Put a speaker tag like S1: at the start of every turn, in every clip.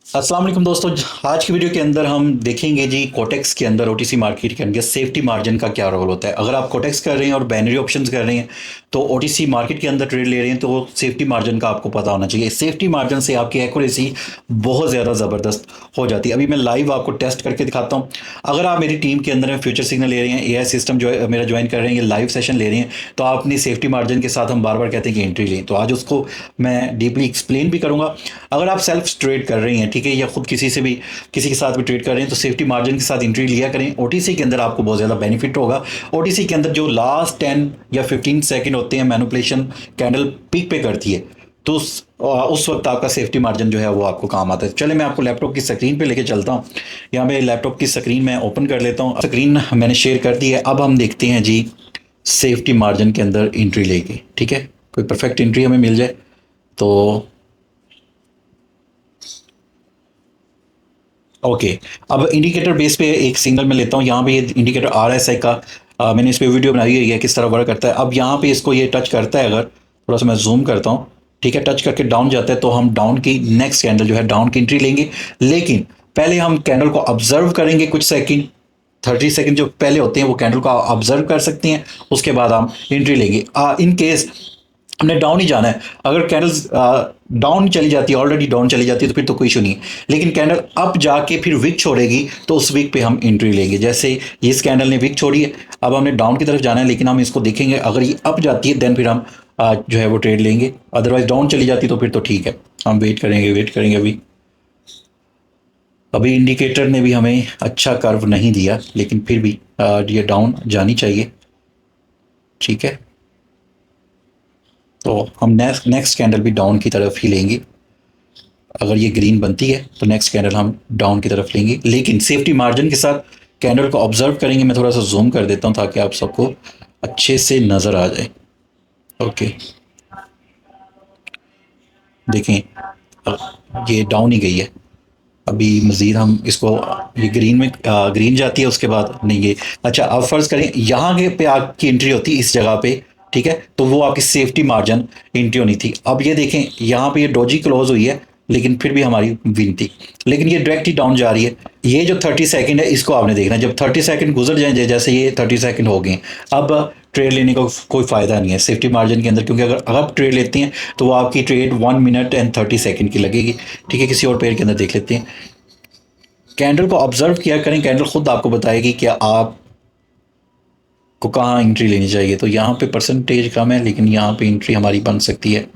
S1: अस्सलाम वालेकुम दोस्तों। आज की वीडियो के अंदर हम देखेंगे जी कोटेक्स के अंदर ओटीसी मार्केट के अंदर सेफ्टी मार्जिन का क्या रोल होता है। अगर आप कोटेक्स कर रहे हैं और बाइनरी ऑप्शंस कर रहे हैं तो ओटीसी मार्केट के अंदर ट्रेड ले रहे हैं तो सेफ्टी मार्जिन का आपको पता होना चाहिए। सेफ्टी मार्जिन से आपकी एक्यूरेसी बहुत ज़्यादा ज़बरदस्त हो जाती है। अभी मैं लाइव आपको टेस्ट करके दिखाता हूँ। अगर आप मेरी टीम के अंदर फ्यूचर सिग्नल ले रहे हैं, एआई सिस्टम जो मेरा ज्वाइन कर रहे हैं, ये लाइव सेशन ले रहे हैं, तो आप अपनी सेफ्टी मार्जिन के साथ हम बार बार कहते हैं कि एंट्री लें, तो आज उसको मैं डीपली एक्सप्लेन भी करूंगा। अगर आप सेल्फ ट्रेड कर रही हैं, ठीक है, या खुद किसी के साथ भी ट्रेड कर रहे हैं तो सेफ्टी मार्जिन के साथ एंट्री लिया करें। ओटीसी के अंदर आपको बहुत ज़्यादा बेनिफिट होगा। ओटीसी के अंदर जो लास्ट 10 या 15 सेकंड होते हैं मैनिपुलेशन कैंडल पीक पे करती है, तो उस वक्त आपका सेफ्टी मार्जिन जो है वो आपको काम आता है। चले मैं आपको लैपटॉप की स्क्रीन पे लेके चलता हूँ। यहाँ पे लैपटॉप की स्क्रीन मैं ओपन कर लेता हूँ। स्क्रीन मैंने शेयर कर दी है। अब हम देखते हैं जी सेफ्टी मार्जिन के अंदर एंट्री लेके, ठीक है, कोई परफेक्ट एंट्री हमें मिल जाए तो ओके। अब इंडिकेटर बेस पे एक सिंगल में लेता हूँ। यहाँ पे ये इंडिकेटर आरएसआई का मैंने इस पे वीडियो बनाई हुई है किस तरह वर्क करता है। अब यहाँ पे इसको ये टच करता है, अगर थोड़ा सा मैं जूम करता हूँ, ठीक है, टच करके डाउन जाता है तो हम डाउन की नेक्स्ट कैंडल जो है डाउन की एंट्री लेंगे। लेकिन पहले हम कैंडल को ऑब्जर्व करेंगे कुछ सेकंड, 30 सेकंड जो पहले होते हैं वो कैंडल को ऑब्जर्व कर सकते हैं, उसके बाद हम एंट्री लेंगे। इन केस हमने डाउन ही जाना है, अगर कैंडल्स डाउन चली जाती है, ऑलरेडी डाउन चली जाती है, तो फिर तो कोई इशू नहीं है। लेकिन कैंडल अप जाके फिर विक छोड़ेगी तो उस विक पे हम एंट्री लेंगे। जैसे इस कैंडल ने विक छोड़ी है, अब हमने डाउन की तरफ जाना है, लेकिन हम इसको देखेंगे, अगर ये अप जाती है देन फिर हम जो है वो ट्रेड लेंगे। अदरवाइज डाउन चली जाती तो फिर तो ठीक है, हम वेट करेंगे। अभी इंडिकेटर ने भी हमें अच्छा कर्व नहीं दिया, लेकिन फिर भी ये डाउन जानी चाहिए, ठीक है। तो हम नेक्स्ट कैंडल भी डाउन की तरफ ही लेंगे। अगर ये ग्रीन बनती है तो नेक्स्ट कैंडल हम डाउन की तरफ लेंगे, लेकिन सेफ्टी मार्जिन के साथ कैंडल को ऑब्जर्व करेंगे। मैं थोड़ा सा जूम कर देता हूँ ताकि आप सबको अच्छे से नज़र आ जाए। ओके, देखें, ये डाउन ही गई है। अभी मज़ीद हम इसको, ये ग्रीन में ग्रीन जाती है, उसके बाद नहीं ये, अच्छा अब फर्ज करें यहाँ के पे आपकी एंट्री होती है इस जगह पे, ठीक है, तो वो आपकी सेफ्टी मार्जिन एंट्री होनी थी। अब ये देखें यहाँ पे ये डोजी क्लोज हुई है, लेकिन फिर भी हमारी विन थी। लेकिन ये डायरेक्ट ही डाउन जा रही है। ये जो 30 सेकंड है इसको आपने देखना है। जब 30 सेकंड गुजर जाए, जैसे ये 30 सेकंड हो गए, अब ट्रेड लेने का कोई फ़ायदा नहीं है सेफ्टी मार्जिन के अंदर, क्योंकि अगर आप ट्रेड लेते हैं तो वो आपकी ट्रेड 1 मिनट एंड 30 सेकंड की लगेगी, ठीक है। किसी और पेयर के अंदर देख लेते हैं। कैंडल को ऑब्जर्व किया करें, कैंडल खुद आपको बताएगी कि आपको कहाँ एंट्री लेनी चाहिए। तो यहाँ पे परसेंटेज कम है, लेकिन यहाँ पे एंट्री हमारी बन सकती है।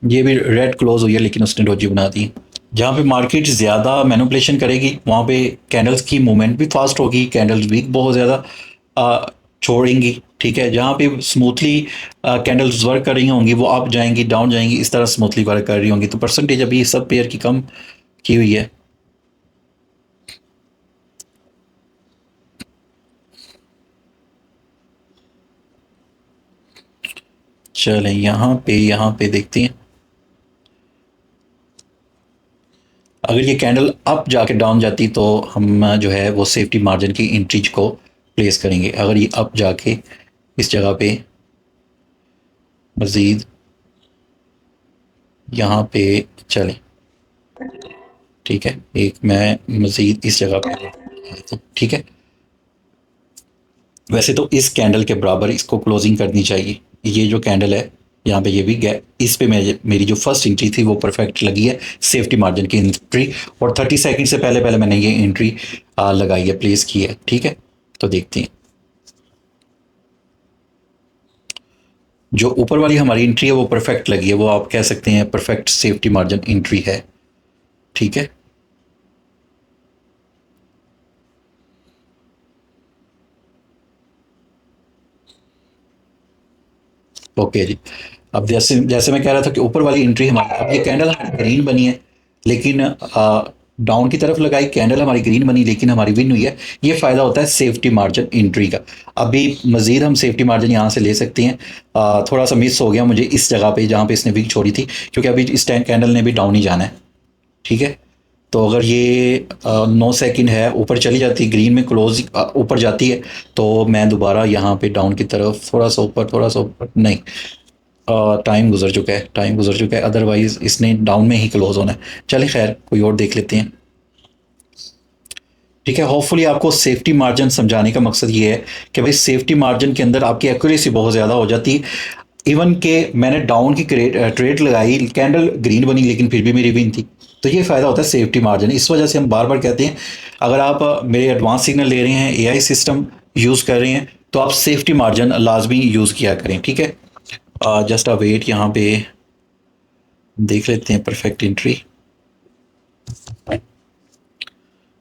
S1: ये भी रेड क्लोज हुई है, लेकिन उसने डोजी बना दी। जहाँ पे मार्केट ज़्यादा मैनिपुलेशन करेगी वहाँ पे कैंडल्स की मूवमेंट भी फास्ट होगी, कैंडल्स वीक बहुत ज़्यादा छोड़ेंगी, ठीक है। जहाँ पे स्मूथली कैंडल्स वर्क कर रही होंगी वो अप जाएंगी, डाउन जाएंगी, इस तरह स्मूथली वर्क कर रही होंगी। तो परसेंटेज अभी सब पेयर की कम की हुई है। चलें यहाँ पे देखते हैं। अगर ये कैंडल अप जाके डाउन जाती तो हम जो है वो सेफ्टी मार्जिन की एंट्रीज को प्लेस करेंगे। अगर ये अप जाके इस जगह पे मज़ीद यहाँ पे चलें, ठीक है, एक मैं मज़ीद इस जगह पे, ठीक है। वैसे तो इस कैंडल के बराबर इसको क्लोजिंग करनी चाहिए। ये जो कैंडल है यहाँ पे, ये भी गया, इस पे मेरी जो फर्स्ट एंट्री थी वो परफेक्ट लगी है सेफ्टी मार्जिन की एंट्री, और 30 सेकंड से पहले पहले मैंने ये एंट्री लगाई है, प्लेस की है, ठीक है। तो देखते हैं, जो ऊपर वाली हमारी एंट्री है वो परफेक्ट लगी है, वो आप कह सकते हैं परफेक्ट सेफ्टी मार्जिन एंट्री है, ठीक है। ओके जी। अब जैसे जैसे मैं कह रहा था कि ऊपर वाली एंट्री हमारी, अब ये कैंडल हमारी ग्रीन बनी है, लेकिन डाउन की तरफ लगाई कैंडल हमारी ग्रीन बनी, लेकिन हमारी विन हुई है। ये फ़ायदा होता है सेफ्टी मार्जिन एंट्री का। अभी मज़ीद हम सेफ्टी मार्जिन यहाँ से ले सकते हैं। थोड़ा सा मिस हो गया मुझे इस जगह पे जहाँ पे इसने वीक छोड़ी थी, क्योंकि अभी इस टाइम कैंडल ने भी डाउन ही जाना है, ठीक है। तो अगर ये 9 सेकंड है ऊपर चली जाती है, ग्रीन में क्लोज ऊपर जाती है, तो मैं दोबारा यहाँ पे डाउन की तरफ थोड़ा सा ऊपर नहीं, टाइम गुजर चुका है, टाइम गुजर चुका है, अदरवाइज इसने डाउन में ही क्लोज होना है। चलिए खैर कोई और देख लेते हैं। ठीक है, होपफुली आपको सेफ्टी मार्जिन समझाने का मकसद ये है कि भाई सेफ्टी मार्जिन के अंदर आपकी एक्यूरेसी बहुत ज़्यादा हो जाती है। इवन के मैंने डाउन की ट्रेड लगाई, कैंडल ग्रीन बनी लेकिन फिर भी मेरी विन थी। तो ये फ़ायदा होता है सेफ्टी मार्जिन। इस वजह से हम बार बार कहते हैं, अगर आप मेरे एडवांस सिग्नल ले रहे हैं, एआई सिस्टम यूज़ कर रहे हैं, तो आप सेफ्टी मार्जिन लाजमी यूज़ किया करें। ठीक है, जस्ट अ वेट, यहाँ पे देख लेते हैं परफेक्ट एंट्री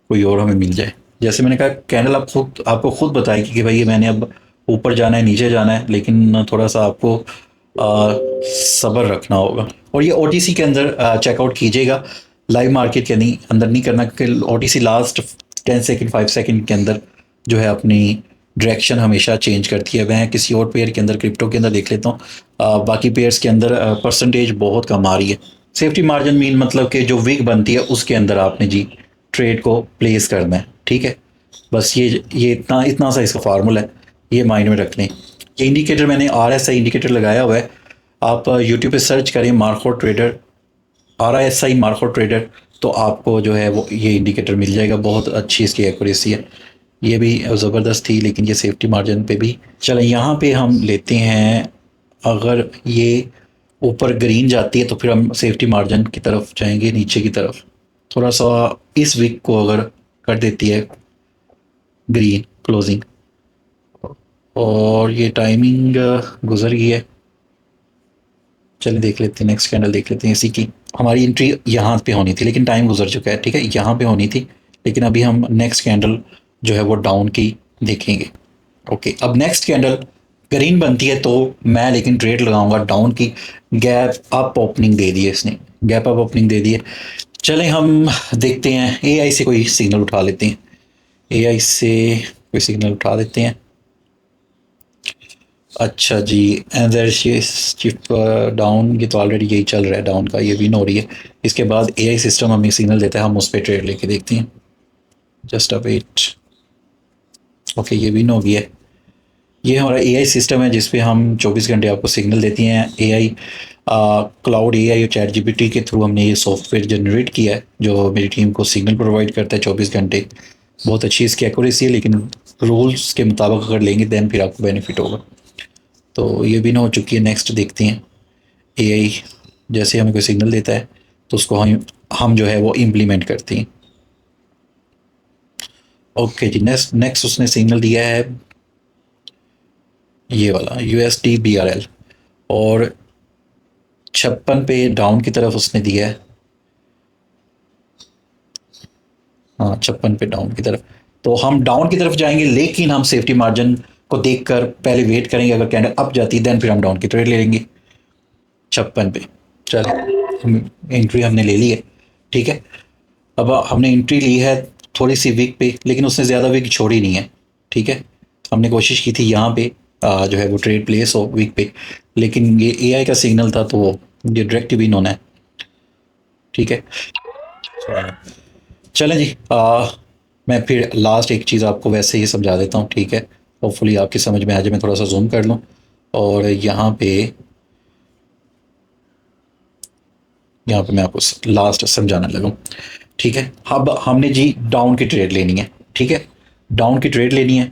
S1: कोई और हमें मिल जाए। जैसे मैंने कहा, कैंडल आप खुद आपको खुद बताएगी कि भाई ये मैंने अब ऊपर जाना है नीचे जाना है, लेकिन थोड़ा सा आपको सब्र रखना होगा। और ये ओटीसी के अंदर चेकआउट कीजिएगा, लाइव मार्केट के नहीं अंदर नहीं करना, क्योंकि ओटीसी लास्ट 10 सेकंड 5 सेकंड के अंदर जो है अपनी डायरेक्शन हमेशा चेंज करती है। मैं किसी और पेयर के अंदर, क्रिप्टो के अंदर देख लेता हूँ, बाकी पेयर्स के अंदर परसेंटेज बहुत कम आ रही है। सेफ्टी मार्जिन मीन मतलब कि जो वीक बनती है उसके अंदर आपने जी ट्रेड को प्लेस करना है। ठीक है, बस ये इतना इतना सा इसका फार्मूला है, ये माइंड में रख लें। ये इंडिकेटर मैंने RSI इंडिकेटर लगाया हुआ है, आप यूट्यूब पे सर्च करें Marco trader, RSI Marco trader, तो आपको जो है वो ये इंडिकेटर मिल जाएगा। बहुत अच्छी इसकी एक्यूरेसी है, ये भी ज़बरदस्त थी। लेकिन ये सेफ्टी मार्जिन पे भी चलें, यहाँ पे हम लेते हैं, अगर ये ऊपर ग्रीन जाती है तो फिर हम सेफ्टी मार्जिन की तरफ जाएंगे, नीचे की तरफ थोड़ा सा इस वीक को अगर कर देती है ग्रीन क्लोजिंग, और ये टाइमिंग गुजर गई है। चलिए देख लेते हैं, नेक्स्ट कैंडल देख लेते हैं इसी की। हमारी एंट्री यहाँ पे होनी थी लेकिन टाइम गुजर चुका है। ठीक है, यहाँ पे होनी थी, लेकिन अभी हम नेक्स्ट कैंडल जो है वो डाउन की देखेंगे। ओके, अब नेक्स्ट कैंडल ग्रीन बनती है तो मैं लेकिन ट्रेड लगाऊंगा डाउन की। गैप अप ओपनिंग दे दी है इसने, गैप अप ओपनिंग दे दी है। चलें हम देखते हैं, एआई से कोई सिग्नल उठा लेते हैं, एआई से कोई सिग्नल उठा देते हैं। अच्छा जी, एंड शिफ्ट डाउन, ये तो ऑलरेडी यही चल रहा है डाउन का, ये विन हो रही है। इसके बाद एआई सिस्टम हमें सिग्नल देता है, हम उस पर ट्रेड लेके देखते हैं। Just a wait. ओके, ये विन हो गया है। ये हमारा एआई सिस्टम है जिसपे हम 24 घंटे आपको सिग्नल देती हैं। एआई क्लाउड एआई और चैट जीपीटी के थ्रू हमने ये सॉफ्टवेयर जनरेट किया है जो मेरी टीम को सिग्नल प्रोवाइड करता है 24 घंटे। बहुत अच्छी इसकी एक्यूरेसी है, लेकिन रूल्स के मुताबिक अगर लेंगे दैन फिर आपको बेनिफिट होगा। तो ये भी ना हो चुकी है। नेक्स्ट देखते हैं, एआई जैसे हमें कोई सिग्नल देता है तो उसको हम जो है वो इम्प्लीमेंट करते हैं। ओके जी, नेक्स्ट उसने सिग्नल दिया है ये वाला USD BRL, और 56 पे डाउन की तरफ उसने दिया है। हाँ, 56 पे डाउन की तरफ, तो हम डाउन की तरफ जाएंगे, लेकिन हम सेफ्टी मार्जिन को देखकर पहले वेट करेंगे। अगर कैंडल अप जाती है देन फिर हम डाउन की ट्रेड ले लेंगे 56 पे। चलो, एंट्री हमने ले ली है। ठीक है, अब हमने एंट्री ली है थोड़ी सी वीक पे, लेकिन उसने ज़्यादा वीक छोड़ी नहीं है। ठीक है, हमने कोशिश की थी यहाँ पे जो है वो ट्रेड प्लेस हो वीक पे, लेकिन ये एआई का सिग्नल था तो ये डायरेक्ट विन होना है। ठीक है, चलें जी, मैं फिर लास्ट एक चीज़ आपको वैसे ही समझा देता हूँ। ठीक है, होपफुली आपकी समझ में आ जाए। मैं थोड़ा सा जूम कर लूँ और यहाँ पे मैं आपको लास्ट समझाने लगूँ। ठीक है, अब हमने जी डाउन की ट्रेड लेनी है। ठीक है, डाउन की ट्रेड लेनी है।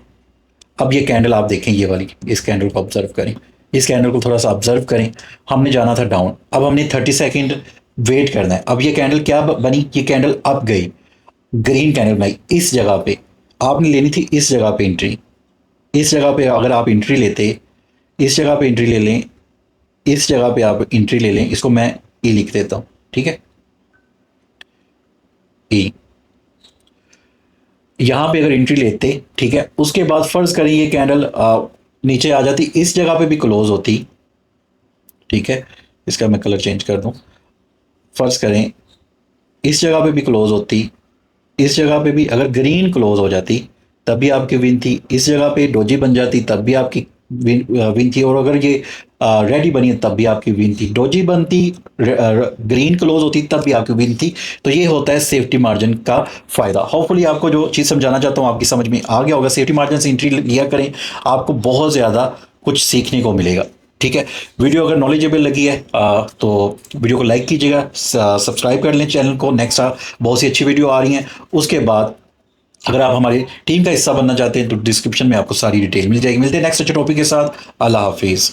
S1: अब ये कैंडल आप देखें, ये वाली, इस कैंडल को ऑब्जर्व करें, इस कैंडल को थोड़ा सा ऑब्जर्व करें। हमने जाना था डाउन, अब हमने 30 सेकंड वेट करना है। अब ये कैंडल क्या बनी, ये कैंडल अप गई, ग्रीन कैंडल बनाई। इस जगह पे आपने लेनी थी, इस जगह पे एंट्री, इस जगह पे अगर आप एंट्री लेते, इस जगह पे एंट्री ले लें, इस जगह पे आप एंट्री ले लें, इसको मैं ई लिख देता हूँ। ठीक है, ई, यहाँ पे अगर एंट्री लेते, ठीक है, उसके बाद फर्ज करें ये कैंडल नीचे आ जाती, इस जगह पे भी क्लोज होती। ठीक है, इसका मैं कलर चेंज कर दूं। फर्ज करें इस जगह पे भी क्लोज होती, इस जगह पे भी अगर ग्रीन क्लोज हो जाती तब भी आपकी विन थी, इस जगह पे डोजी बन जाती तब भी आपकी विन थी, और अगर ये रेडी बनी तब भी आपकी विन थी। डोजी बनती, ग्रीन क्लोज होती तब भी आपकी विन थी। तो ये होता है सेफ्टी मार्जिन का फायदा। होपफुली आपको जो चीज़ समझाना चाहता हूँ आपकी समझ में आ गया होगा। सेफ्टी मार्जिन से एंट्री लिया करें, आपको बहुत ज़्यादा कुछ सीखने को मिलेगा। ठीक है। वीडियो अगर नॉलेजेबल लगी है तो वीडियो को लाइक कीजिएगा, सब्सक्राइब कर लें चैनल को। नेक्स्ट बहुत सी अच्छी वीडियो आ रही हैं। उसके बाद अगर आप हमारी टीम का हिस्सा बनना चाहते हैं तो डिस्क्रिप्शन में आपको सारी डिटेल मिल जाएगी। मिलते हैं नेक्स्ट अच्छे टॉपिक के साथ। अल्लाह हाफिज़।